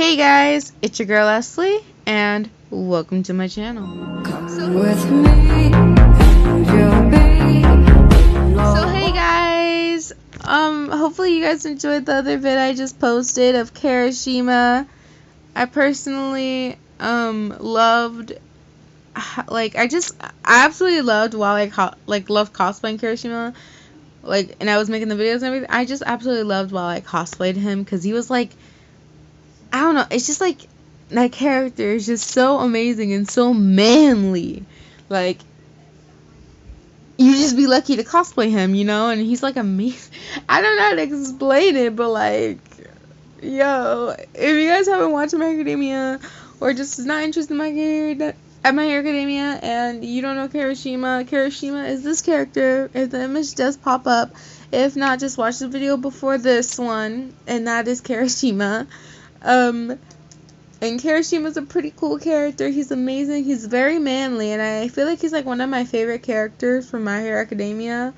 Hey guys, it's your girl Leslie, and welcome to my channel. So hey guys, hopefully you guys enjoyed the other vid I just posted of Kirishima. I personally, loved, I absolutely loved while loved cosplaying Kirishima. And I was making the videos and everything. I just absolutely loved while I cosplayed him, because he was like, I don't know, it's just like, that character is just so amazing and so manly. Like, you just be lucky to cosplay him, you know? And he's like amazing. I don't know how to explain it, but like, yo, if you guys haven't watched My Hero Academia, or just not interested in My Hero Academia, and you don't know Kirishima is this character. If the image does pop up, if not, just watch the video before this one, and that is Kirishima. And Kirishima's a pretty cool character. He's amazing. He's very manly, and I feel like he's like one of my favorite characters from My Hero Academia.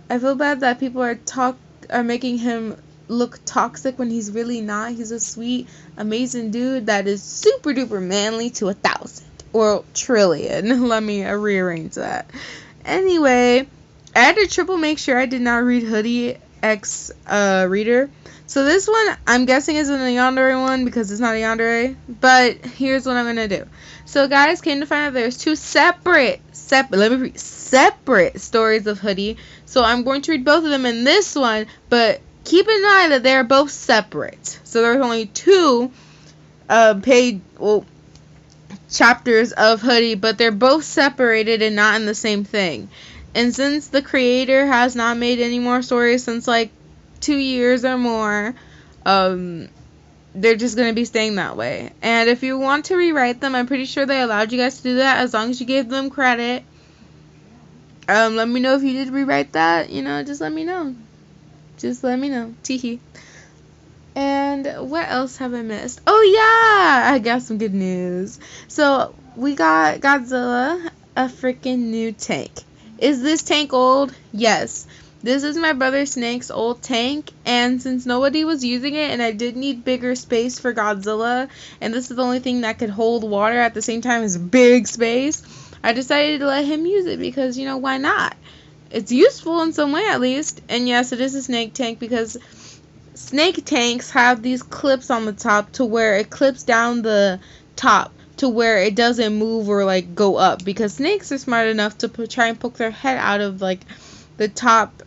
I feel bad that people are making him look toxic when he's really not. He's a sweet, amazing dude that is super duper manly to 1,000 or trillion. Let me rearrange that. Anyway, I had to triple make sure I did not read Hoodie X reader. So this one, I'm guessing, isn't a yandere one because it's not a yandere. But here's what I'm gonna do. So guys, came to find out there's two separate stories of Hoodie. So I'm going to read both of them in this one, but keep in mind that they're both separate. So there's only two chapters of Hoodie, but they're both separated and not in the same thing. And since the creator has not made any more stories since like 2 years or more, they're just going to be staying that way. And if you want to rewrite them, I'm pretty sure they allowed you guys to do that as long as you gave them credit. Let me know if you did rewrite that, just let me know. Teehee. And what else have I missed? Oh yeah, I got some good news. So we got Godzilla a freaking new tank. Is this tank old? Yes. This is my brother Snake's old tank, and since nobody was using it and I did need bigger space for Godzilla, and this is the only thing that could hold water at the same time as big space, I decided to let him use it because, why not? It's useful in some way at least. And yes, it is a snake tank because snake tanks have these clips on the top to where it clips down the top to where it doesn't move or like go up, because snakes are smart enough to try and poke their head out of like the top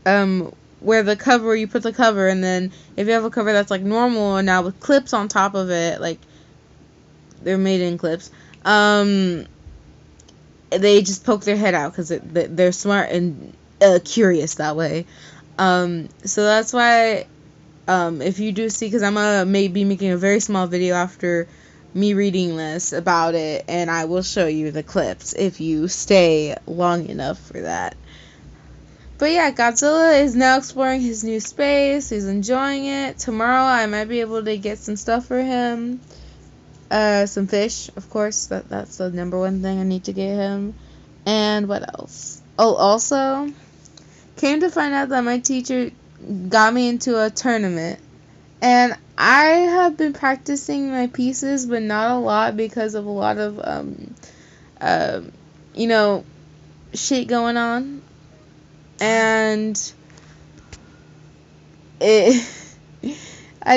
where you put the cover, and then if you have a cover that's like normal and now with clips on top of it, like they're made in clips, they just poke their head out because they're smart and curious that way. So that's why if you do see, because I'm gonna be making a very small video after me reading this about it, and I will show you the clips if you stay long enough for that. But yeah, Godzilla is now exploring his new space. He's enjoying it. Tomorrow I might be able to get some stuff for him. Some fish, of course. That's the number one thing I need to get him. And what else? Oh, also, came to find out that my teacher got me into a tournament. And I have been practicing my pieces, but not a lot because of a lot of, shit going on. And I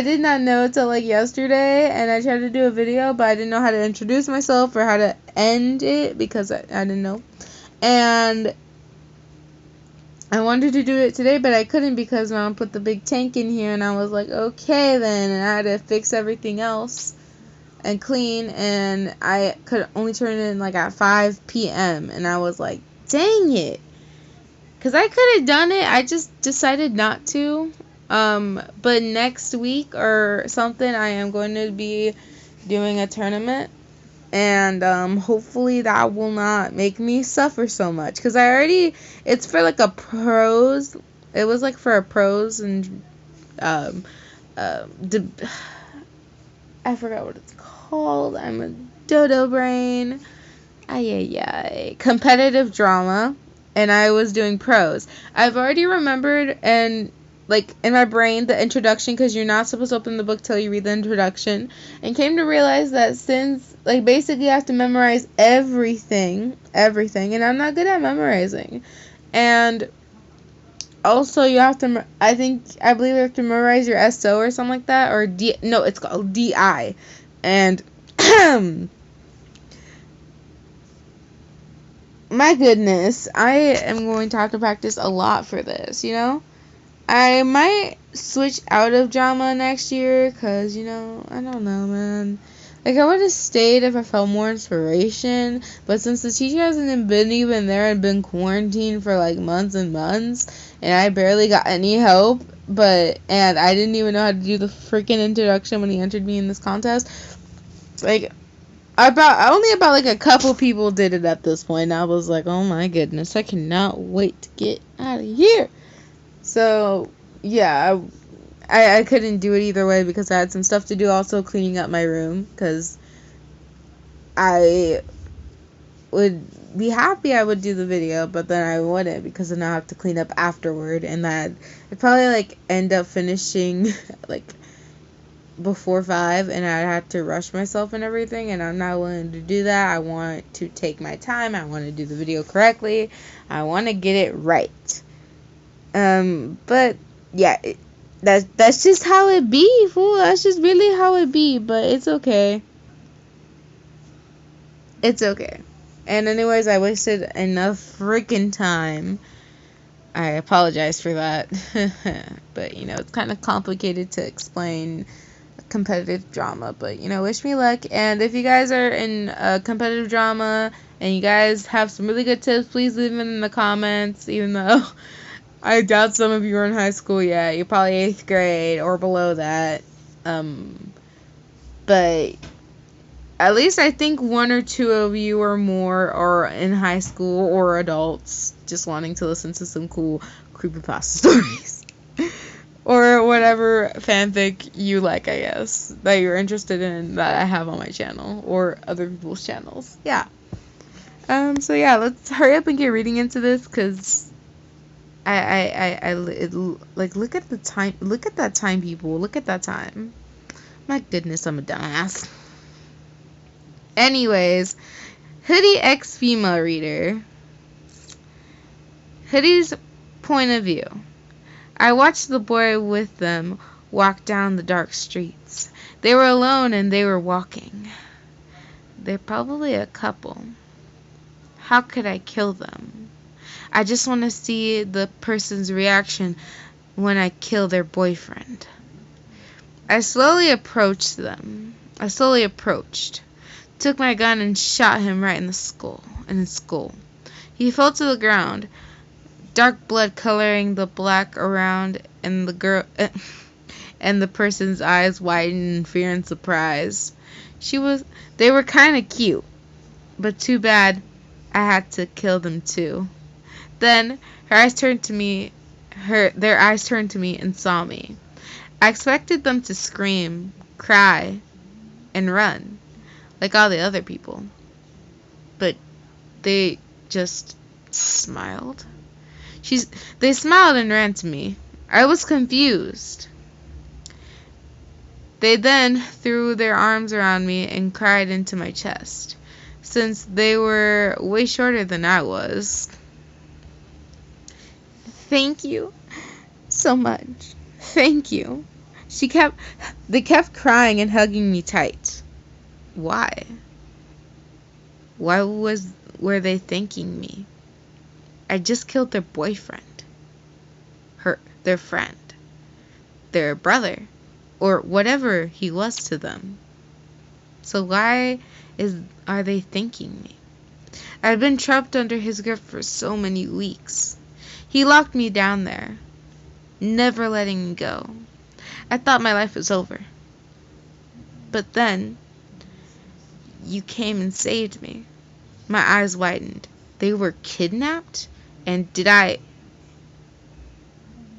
did not know until like yesterday, and I tried to do a video, but I didn't know how to introduce myself or how to end it because I didn't know. And I wanted to do it today, but I couldn't because Mom put the big tank in here, and I was like, okay then, and I had to fix everything else and clean, and I could only turn it in like at 5 p.m. and I was like, dang it. Because I could have done it, I just decided not to. But next week or something, I am going to be doing a tournament. And hopefully that will not make me suffer so much. Because it's for like a pros. It was like for a pros and I forgot what it's called. I'm a dodo brain. Competitive drama. And I was doing pros. I've already remembered and like in my brain, the introduction, because you're not supposed to open the book till you read the introduction, and came to realize that since like basically you have to memorize everything, and I'm not good at memorizing, and also you have to, I believe you have to memorize your SO or something like that, or no, it's called DI, and my goodness, I am going to have to practice a lot for this, you know? I might switch out of drama next year, because, you know, I don't know, man. Like, I would have stayed if I felt more inspiration, but since the teacher hasn't been even there and been quarantined for, like, months and months, and I barely got any help, and I didn't even know how to do the freaking introduction when he entered me in this contest, like, only about like a couple people did it at this point, and I was like, oh my goodness, I cannot wait to get out of here. So yeah, I couldn't do it either way because I had some stuff to do, also cleaning up my room, because I would be happy I would do the video, but then I wouldn't, because then I have to clean up afterward, and that I'd probably like end up finishing like before 5, and I'd have to rush myself and everything, and I'm not willing to do that. I want to take my time. I want to do the video correctly. I want to get it right. But yeah, that's just how it be, fool. That's just really how it be, but it's okay. It's okay. And anyways, I wasted enough freaking time. I apologize for that. But, you know, it's kind of complicated to explain competitive drama, but you know, wish me luck. And if you guys are in competitive drama and you guys have some really good tips, please leave them in the comments, even though I doubt some of you are in high school yet. You're probably 8th grade or below that, but at least I think 1 or 2 of you or more are in high school or adults just wanting to listen to some cool creepypasta stories. Or whatever fanfic you like, I guess, that you're interested in that I have on my channel or other people's channels. Yeah. So yeah, let's hurry up and get reading into this, because like, look at the time. Look at that time, people. Look at that time. My goodness, I'm a dumbass. Anyways, Hoodie X female reader. Hoodie's point of view. I watched the boy with them walk down the dark streets. They were alone and they were walking. They're probably a couple. How could I kill them? I just want to see the person's reaction when I kill their boyfriend. I slowly approached. Took my gun and shot him right in his skull. He fell to the ground. Dark blood coloring the black around, and the person's eyes widened in fear and surprise. They were kind of cute, but too bad I had to kill them too. Then their eyes turned to me and saw me. I expected them to scream, cry, and run, like all the other people, but they just smiled. They smiled and ran to me. I was confused. They then threw their arms around me and cried into my chest, since they were way shorter than I was. Thank you so much. Thank you. They kept crying and hugging me tight. Why? Why were they thanking me? I just killed their boyfriend, their friend, their brother, or whatever he was to them. So why are they thanking me? I've been trapped under his grip for so many weeks. He locked me down there, never letting me go. I thought my life was over. But then, you came and saved me. My eyes widened. They were kidnapped? And did I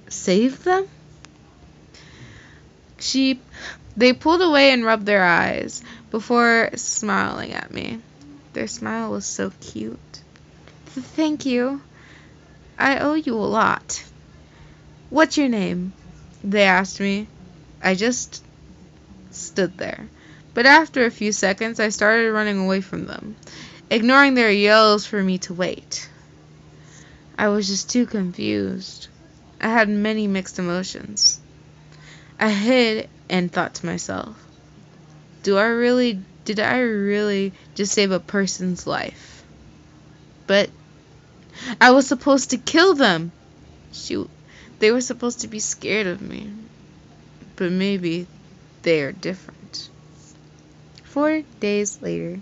save them? They pulled away and rubbed their eyes before smiling at me. Their smile was so cute. Thank you. I owe you a lot. What's your name? they asked me. I just stood there. But after a few seconds, I started running away from them, ignoring their yells for me to wait. I was just too confused. I had many mixed emotions. I hid and thought to myself, did I really just save a person's life? But I was supposed to kill them. Shoot, they were supposed to be scared of me. But maybe they are different. 4 days later,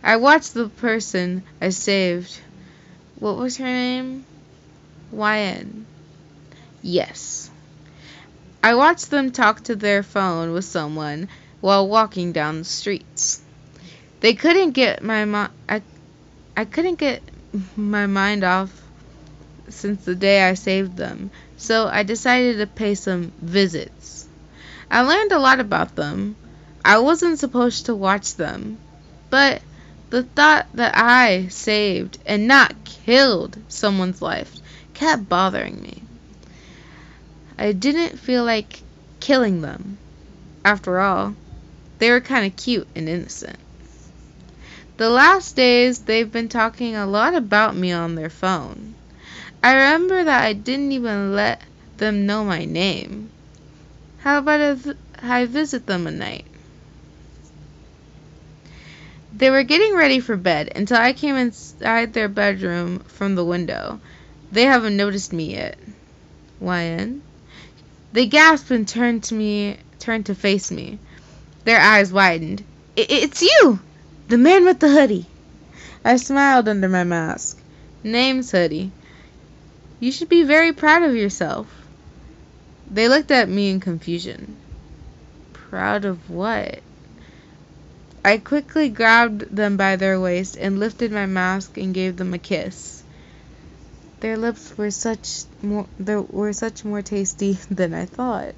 I watched the person I saved. What was her name? YN. Yes. I watched them talk to their phone with someone while walking down the streets. They couldn't get I couldn't get my mind off since the day I saved them, so I decided to pay some visits. I learned a lot about them. I wasn't supposed to watch them, but the thought that I saved and not killed someone's life kept bothering me. I didn't feel like killing them. After all, they were kind of cute and innocent. The last days, they've been talking a lot about me on their phone. I remember that I didn't even let them know my name. How about I visit them at night? They were getting ready for bed until I came inside their bedroom from the window. They haven't noticed me yet. YN? They gasped and turned to face me. Their eyes widened. It's you! The man with the hoodie. I smiled under my mask. Name's Hoodie. You should be very proud of yourself. They looked at me in confusion. Proud of what? I quickly grabbed them by their waist and lifted my mask and gave them a kiss. Their lips were much more tasty than I thought.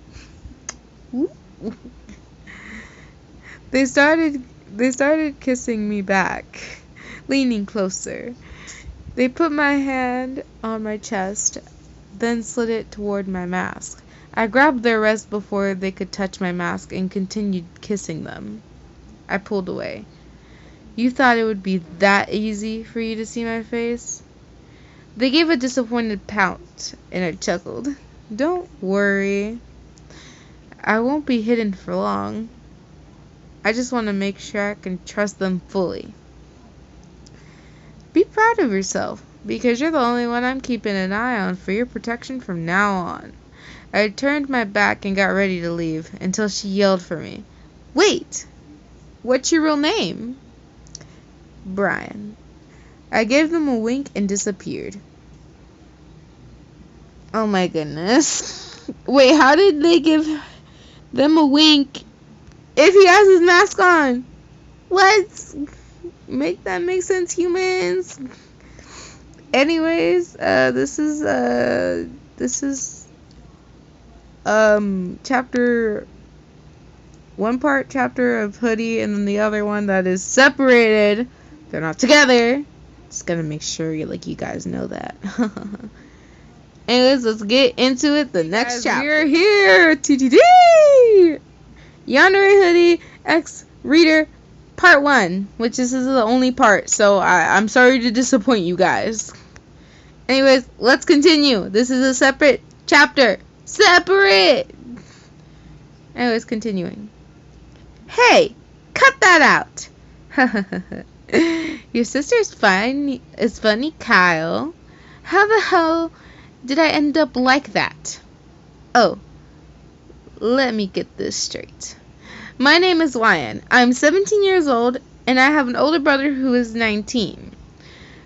They started kissing me back, leaning closer. They put my hand on my chest, then slid it toward my mask. I grabbed their wrist before they could touch my mask and continued kissing them. I pulled away. You thought it would be that easy for you to see my face? They gave a disappointed pout, and I chuckled. Don't worry. I won't be hidden for long. I just want to make sure I can trust them fully. Be proud of yourself, because you're the only one I'm keeping an eye on for your protection from now on. I turned my back and got ready to leave until she yelled for me. Wait! What's your real name? Brian. I gave them a wink and disappeared. Oh my goodness. Wait, how did they give them a wink if he has his mask on? What? Make that make sense, humans. Anyways, this is chapter one part chapter of Hoodie, and then the other one that is separated. They're not together. Just gonna make sure you guys know that. Anyways, let's get into it. The next chapter. We're here. TTD. Yandere Hoodie X Reader Part 1, which is the only part. So I'm sorry to disappoint you guys. Anyways, let's continue. This is a separate chapter. Separate. Anyways, continuing. Hey, cut that out. Your sister's fine. It's funny, Kyle. How the hell did I end up like that? Oh, let me get this straight. My name is YN. I'm 17 years old, and I have an older brother who is 19.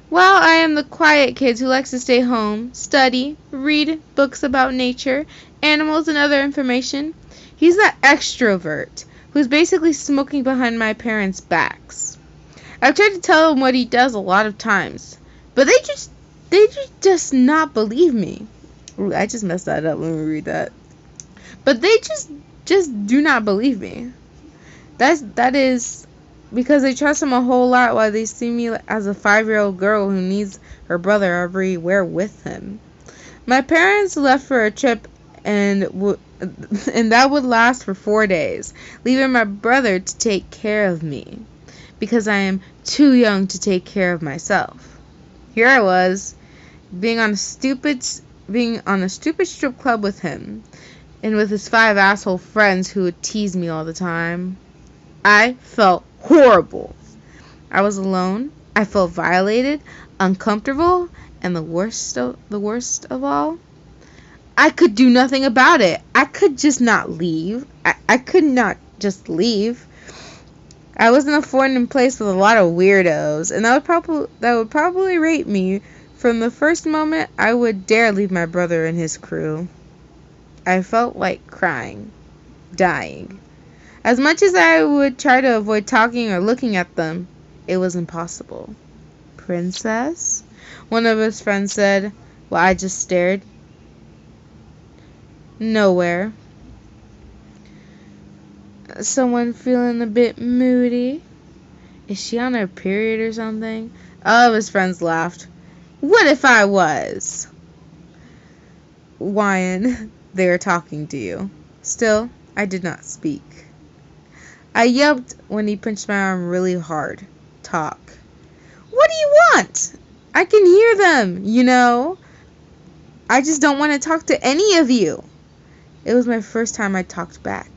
While I am the quiet kid who likes to stay home, study, read books about nature, animals, and other information, he's the extrovert who's basically smoking behind my parents' backs. I've tried to tell him what he does a lot of times, but they just not believe me. Ooh, I just messed that up. Let me read that. But they just do not believe me. That is because they trust him a whole lot while they see me as a 5-year-old girl who needs her brother everywhere with him. My parents left for a trip and and that would last for 4 days, leaving my brother to take care of me because I am too young to take care of myself. Here I was, being on a stupid strip club with him and with his 5 asshole friends who would tease me all the time. I felt horrible. I was alone. I felt violated, uncomfortable, and the worst of all, I could do nothing about it. I could just not leave. I could not just leave. I was in a foreign place with a lot of weirdos, and that would probably rape me from the first moment I would dare leave my brother and his crew. I felt like crying, dying. As much as I would try to avoid talking or looking at them, it was impossible. Princess? One of his friends said, while I just stared. Nowhere. Someone feeling a bit moody? Is she on her period or something? All of his friends laughed. What if I was? Wyan, they were talking to you. Still, I did not speak. I yelped when he pinched my arm really hard. Talk. What do you want? I can hear them, you know. I just don't want to talk to any of you. It was my first time I talked back.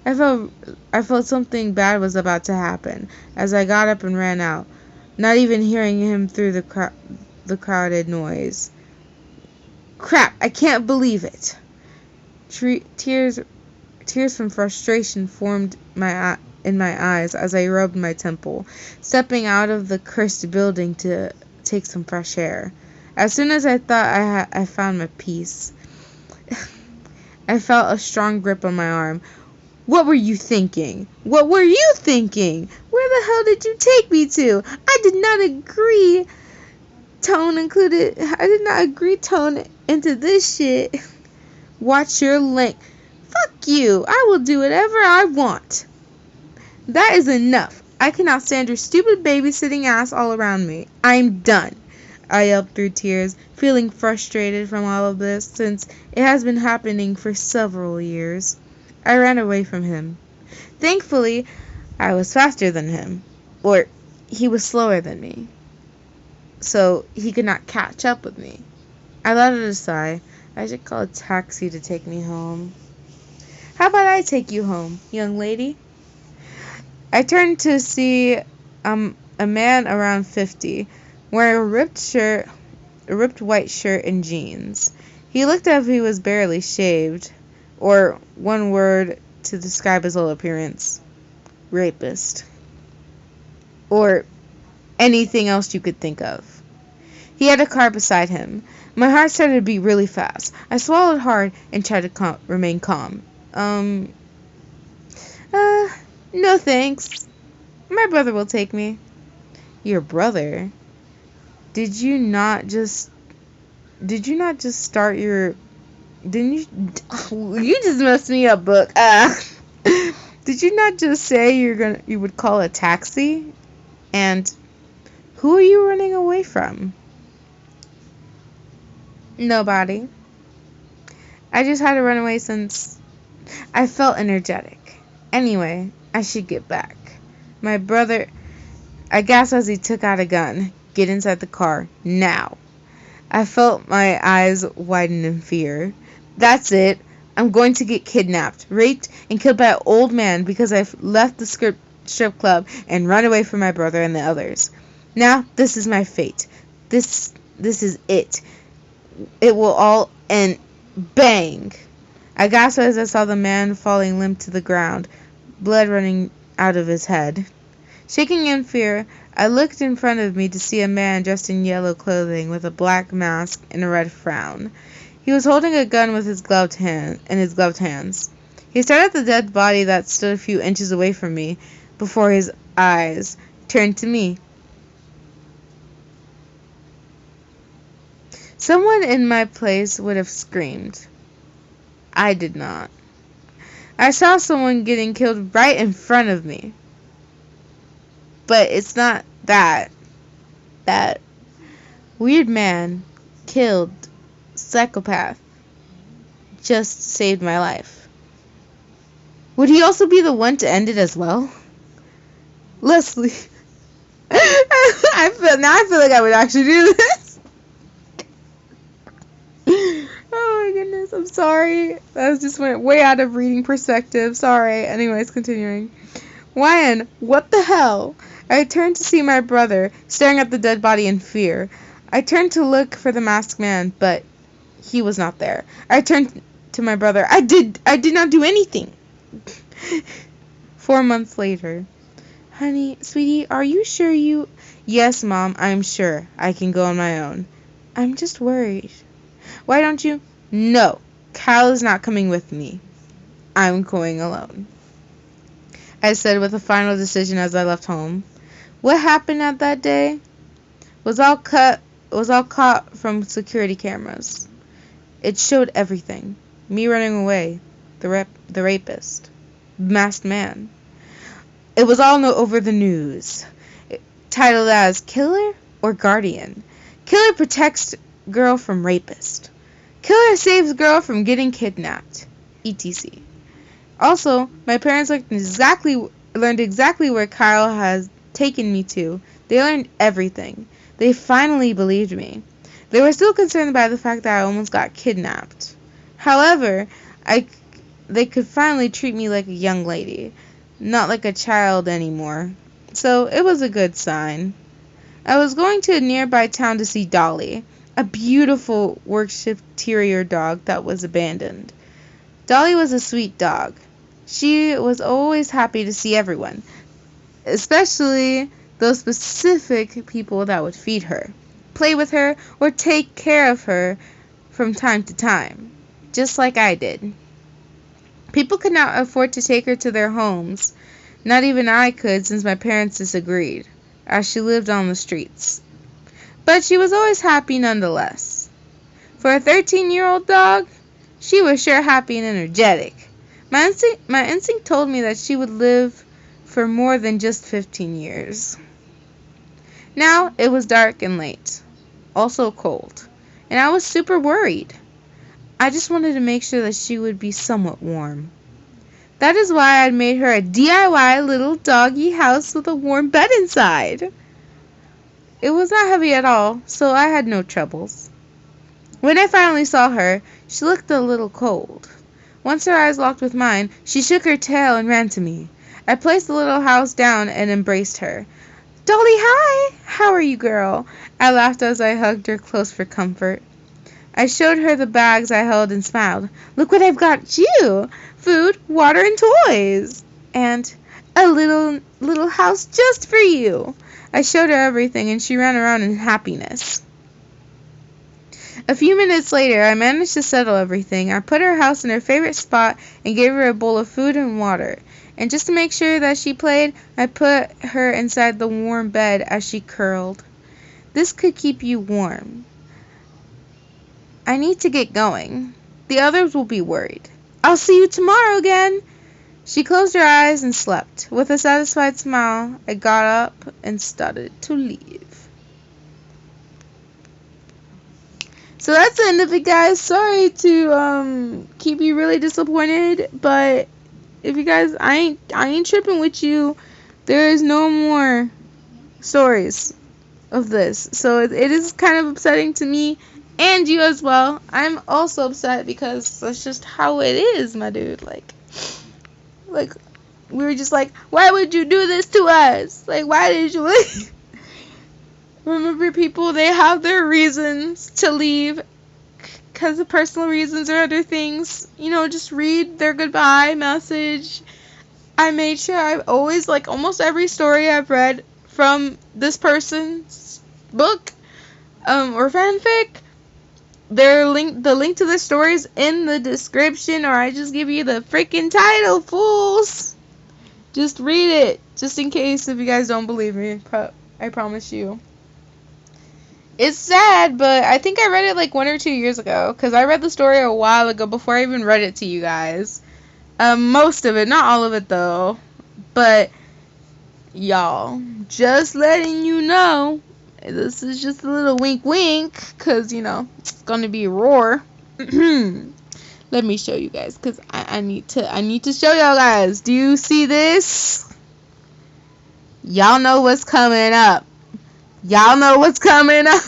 I felt something bad was about to happen as I got up and ran out, not even hearing him through the crowded noise. Crap, I can't believe it. Tears from frustration formed in my eyes as I rubbed my temple, stepping out of the cursed building to take some fresh air. As soon as I thought I found my peace, I felt a strong grip on my arm. What were you thinking? What were you thinking? Where the hell did you take me to? I did not agree tone into this shit. Watch your length. Fuck you. I will do whatever I want. That is enough. I cannot stand your stupid babysitting ass all around me. I'm done. I yelped through tears, feeling frustrated from all of this since it has been happening for several years. I ran away from him. Thankfully, I was faster than him, or he was slower than me, so he could not catch up with me. I let out a sigh. I should call a taxi to take me home. How about I take you home, young lady? I turned to see a man around 50, wearing a ripped white shirt and jeans. He looked as if he was barely shaved, or one word to describe his whole appearance: rapist. Or anything else you could think of. He had a car beside him. My heart started to beat really fast. I swallowed hard and tried to remain calm. No thanks. My brother will take me. Your brother? Did you not just start your... Didn't you... You just messed me up, Book. Did you not just say you would call a taxi? And who are you running away from? Nobody. I just had to run away since I felt energetic. Anyway, I should get back. My brother... I gasped as he took out a gun. Get inside the car. Now. I felt my eyes widen in fear. That's it. I'm going to get kidnapped, raped, and killed by an old man because I've left the strip club and run away from my brother and the others. Now, this is my fate. This is it. It will all end. Bang! I gasped as I saw the man falling limp to the ground, blood running out of his head. Shaking in fear, I looked in front of me to see a man dressed in yellow clothing with a black mask and a red frown. He was holding a gun with his gloved hands. He stared at the dead body that stood a few inches away from me before his eyes turned to me. Someone in my place would have screamed. I did not. I saw someone getting killed right in front of me. But it's not that. That weird man killed psychopath just saved my life. Would he also be the one to end it as well? Leslie. I feel like I would actually do this. Oh my goodness, I'm sorry. That just went way out of reading perspective. Sorry. Anyways, continuing. Wyan, what the hell? I turned to see my brother, staring at the dead body in fear. I turned to look for the masked man, but he was not there. I turned to my brother. I did not do anything. 4 months later. Honey, sweetie, are you sure you... Yes, Mom, I'm sure. I can go on my own. I'm just worried. Why don't you... No, Kyle is not coming with me. I'm going alone, I said with a final decision as I left home. What happened at that day was all caught from security cameras. It showed everything. Me running away, the rapist, masked man. It was all over the news, titled as Killer or Guardian. Killer protects girl from rapist. Killer saves girl from getting kidnapped, etc. Also, my parents learned exactly where Kyle has taken me to. They learned everything. They finally believed me. They were still concerned by the fact that I almost got kidnapped. However, they could finally treat me like a young lady, not like a child anymore. So it was a good sign. I was going to a nearby town to see Dolly, a beautiful Yorkshire Terrier dog that was abandoned. Dolly was a sweet dog. She was always happy to see everyone, especially those specific people that would feed her, play with her, or take care of her from time to time, just like I did. People could not afford to take her to their homes. Not even I could, since my parents disagreed, as she lived on the streets. But she was always happy nonetheless. For a 13-year-old dog, she was sure happy and energetic. My instinct told me that she would live for more than just 15 years. Now it was dark and late, also cold, and I was super worried. I just wanted to make sure that she would be somewhat warm. That is why I made her a DIY little doggy house with a warm bed inside. It was not heavy at all, so I had no troubles. When I finally saw her, she looked a little cold. Once her eyes locked with mine, she shook her tail and ran to me. I placed the little house down and embraced her. Dolly, hi! How are you, girl? I laughed as I hugged her close for comfort. I showed her the bags I held and smiled. Look what I've got you! Food, water, and toys! And a little house just for you! I showed her everything, and she ran around in happiness. A few minutes later, I managed to settle everything. I put her house in her favorite spot and gave her a bowl of food and water. And just to make sure that she played, I put her inside the warm bed as she curled. This could keep you warm. I need to get going. The others will be worried. I'll see you tomorrow again. She closed her eyes and slept. With a satisfied smile, I got up and started to leave. So that's the end of it, guys. Sorry to keep you really disappointed, but if you guys, I ain't tripping with you. There is no more stories of this, so it is kind of upsetting to me and you as well. I'm also upset because that's just how it is, my dude. Like we were just like, why would you do this to us? Like, why did you leave? Remember, people, they have their reasons to leave because of personal reasons or other things. You know, just read their goodbye message. I made sure I always, like, almost every story I've read from this person's book or fanfic, the link to the story is in the description, or I just give you the freaking title, fools. Just read it, just in case if you guys don't believe me. I promise you. It's sad, but I think I read it like 1 or 2 years ago, because I read the story a while ago before I even read it to you guys. Most of it, not all of it though. But y'all, just letting you know, this is just a little wink wink, because, you know, it's going to be a roar. Let me show you guys, because I need to show y'all guys. Do you see this? Y'all know what's coming up. Y'all know what's coming up.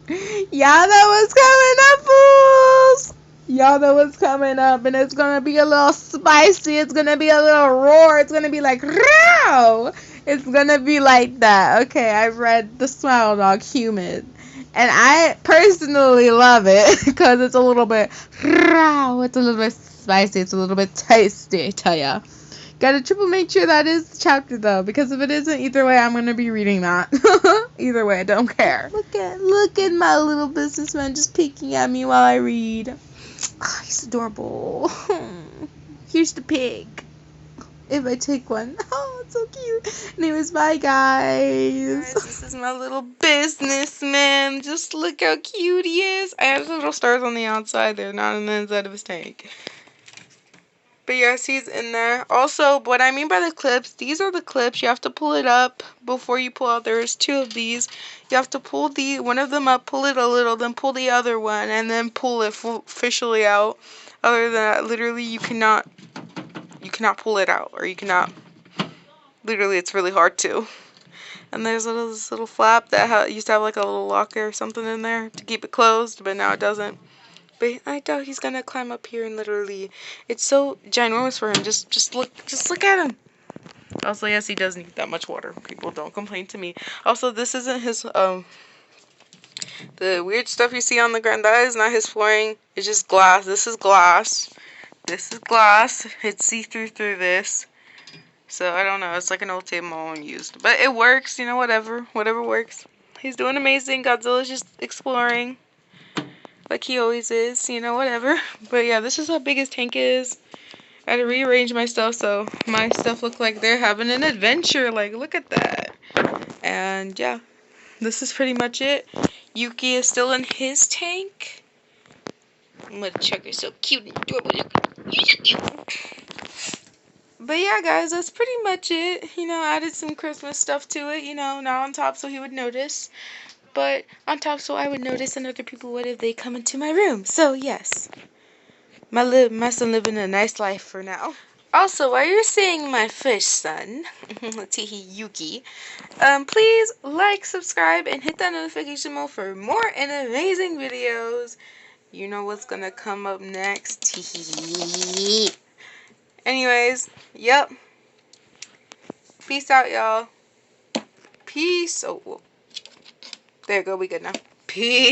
Y'all know what's coming up, fools. Y'all know what's coming up, and it's gonna be a little spicy. It's gonna be a little roar. It's gonna be like, row. It's gonna be like that. Okay, I've read The Smile Dog Humid, and I personally love it because it's a little bit row. It's a little bit spicy. It's a little bit tasty. Tell ya. Gotta triple make sure that is the chapter though, because if it isn't, either way, I'm gonna be reading that. Either way, I don't care. Look at my little businessman just peeking at me while I read. Oh, he's adorable. Here's the pig. If I take one. Oh, it's so cute. Anyways, bye guys. This is my little businessman. Just look how cute he is. I have little stars on the outside. They're not on the inside of his tank. But yes, he's in there. Also, what I mean by the clips, these are the clips. You have to pull it up before you pull out. There's two of these. You have to pull one of them up, pull it a little, then pull the other one, and then pull it officially out. Other than that, literally, you cannot pull it out, or you cannot. Literally, it's really hard to. And there's this little flap that used to have like a little locker or something in there to keep it closed, but now it doesn't. But I doubt he's gonna climb up here and literally, it's so ginormous for him. Just look at him. Also, yes, he does need that much water. People don't complain to me. Also, this isn't his the weird stuff you see on the ground. That is not his flooring. It's just glass. This is glass. This is glass. It's see-through through this. So I don't know. It's like an old table my mom used, but it works. You know, whatever works. He's doing amazing. Godzilla's just exploring. Like he always is, you know, whatever. But yeah, this is how big his tank is. I had to rearrange my stuff so my stuff look like they're having an adventure. Like, look at that. And yeah, this is pretty much it. Yuki is still in his tank. I'm gonna check her so cute and adorable. You're so cute. But yeah, guys, that's pretty much it. You know, added some Christmas stuff to it. You know, not on top so he would notice, but on top so I would notice and other people would if they come into my room. So yes, my son living a nice life for now. Also, while you're seeing my fish son, Teehee Yuki, please like, subscribe, and hit that notification bell for more and amazing videos. You know what's gonna come up next. Teehee. Anyways, yep. Peace out, y'all. Peace. Oh, well. There you go. We good now. Peace.